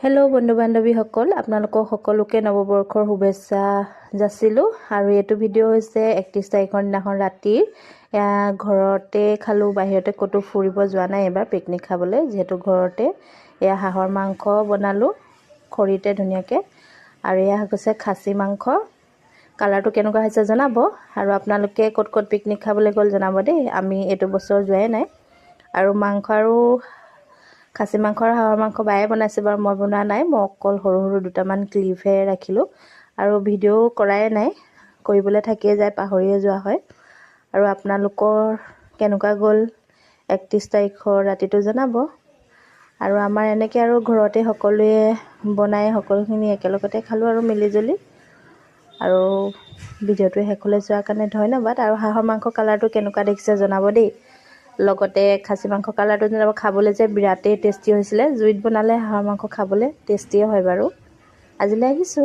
Hello बंधु बान्धवीসকল আপোনালোকক সকলোকে নৱবৰ্ষৰ শুভেচ্ছা যাচিলো আৰু এইটো ভিডিঅ' হৈছে 31 তাৰিখৰ দিনাখন ৰাতিৰ ঘৰতে খালো বাহিৰতে কতো ফুৰিব যোৱা নাই এবাৰ পিকনিক খাবলৈ যেহেতু ঘৰতে হাঁহৰ মাংস বনালো খৰিতে ধুনিয়াকে আৰু হৈছে খাচী মাংস কালাৰটো কেনেকুৱা হৈছে জনাব আৰু আপোনালোকে কত কত পিকনিক খাবলৈ গল জনাব দেই আমি এটো বছৰ যোৱাই নাই আৰু মাংস আৰু খাসী মাংস আৰু হাঁহৰ মাংস বায়ে বনাইছে বাৰু মই বনোৱা নাই মই অকল সৰু সৰু দুটামান ক্লিপহে ৰাখিলো আৰু ভিডিও কৰাই নাই কৰিবলৈ থাকিয়ে যায় পাহৰিয়ে যোৱা হয় আৰু আপোনালোকৰ কেনেকুৱা গল 31 তাৰিখৰ ৰাতিটো জনাব আৰু আমাৰ এনেকৈ আৰু ঘৰতে সকলোৱে বনাই সকলোখিনি একেলগতে খালো আৰু মিলিজুলি আৰু ভিডিওটো হেকলে যোৱাৰ কাৰণে ধন্যবাদ আৰু হাঁহৰ মাংস কালাৰটো কেনেকুৱা দেখিছে জনাব দেই লগতে খাসী মাংস কালাৰটো জনাব খাবলৈ যে বিৰাটেই টেষ্টি হৈছিলে জুইত বনালে হাঁহৰ মাংস খাবলৈ টেষ্টিয়ে হয় বাৰু আজিলৈ আহিছো।